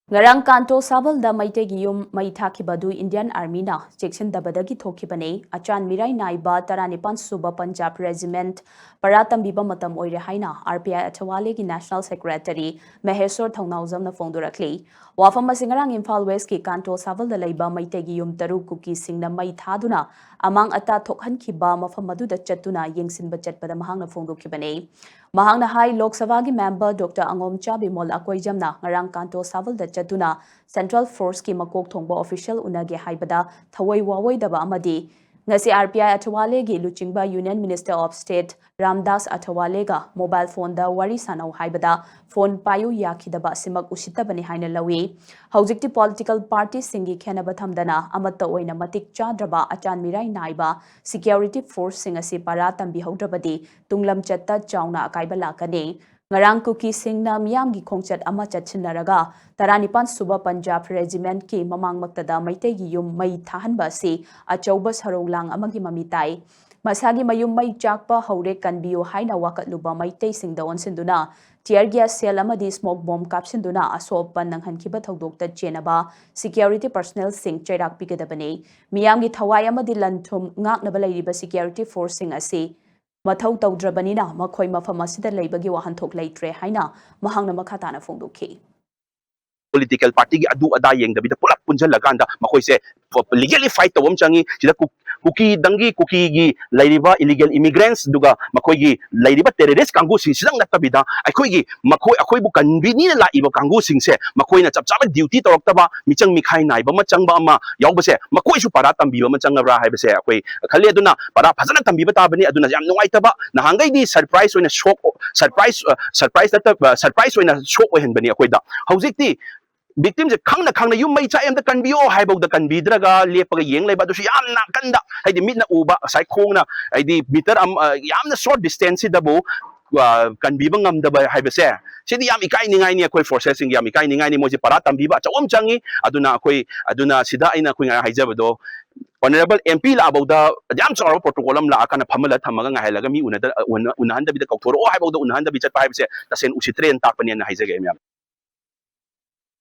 Ngarang kanto sabal da maitegi yum mai thakibadu Indian Army na Jackson dabadagi thokibane achan mirai naiba taranipan suba Punjab Regiment Tambiba Matam Oire haina RPI Athawale ki National Secretary Maheshwar Thongnauzam na fongdurakli wafam masingarang Imphal West ki kanto sabal da laiba maitegi yum taru kuki singna mai thaduna amang ata thokhan khiba mafam madu da chatuna yengsin bachat pada mahang na fongdukibane mahang na hai Lok Sabha ki member Dr. Angom Chabimol Akoijamna ngarang kanto sabal da chatuna Central Force ki makok thongba official unage haibada thawai wawai daba amadi ngasi RPI Athawale gi Luchingba Union Minister of State Ramdas Athawale ga mobile phone da wari sanau haibada phone payu yakhidaba simak usitabani haina lawi haujikti political party singi khenaba thamdana amatta oina matik chadraba achan mirai naiba security force singasi para tambi haudrabadi tunglam chatta chauna akaiba lakani ngarang kuki singna miyamgi khongchat ama chachinaraga taranipan suba Punjab Regiment ki mamang maktada maitegi yum mai thahanba si achauba saronglang amagi mamitai masagi mayum mai chakpa haure kanbiyo haina wakatluba maitei singda onsinduna tear gas cell amadi smoke bomb kapsinduna asopan nanghankiba thodokta chenaba security personnel sing chairak pigedabane miyamgi thawai amadi lanthum ngaknaba lairiba security force sing asi Mathau Taudrabanina, Makoi Mafamacida Labagi Wahantok Laitre Haina, Mahang Makatana Fonduki. Political party adu ada yang dabi pulak punjal laganda makoy se legally fight to changi sila kuki dangi kuki gi lairiba illegal immigrants duga makoy gi lairiba terrorist kanggu sing silang natabida akoy gi makoy akoy bu kanbini la iba kanggu sing se makoy na chapchap duty torok taba michang mikhai nai ba machang ba ama yaw ba se makoy su para tambi ba machang ra hai ba se akoy khali aduna para phajana tambi ba tabani aduna yam nungai taba na hangai di surprise oina shock surprise oina shock ohen bani akoy da hojikti victims khangna yum mai cha em da kanbio haibau da kanbidraga lepaga yeng leba du yamna kanda haidi mitna uba sai khongna haidi meter am yamna short distance da bo kanbiba ngamda ba haibase sidi yam ikai ningai ni akoi processing yam ikai ningai ni moji para tambiba chawam changi aduna sida aina khoi ngai haijabado Honorable MP la about the jam sort protocol la kana phamala thamaga ngai laga mi unahan da bi da kauthoro haibau da unahan da bi chat pa haibase tasen usitren tak panian haijage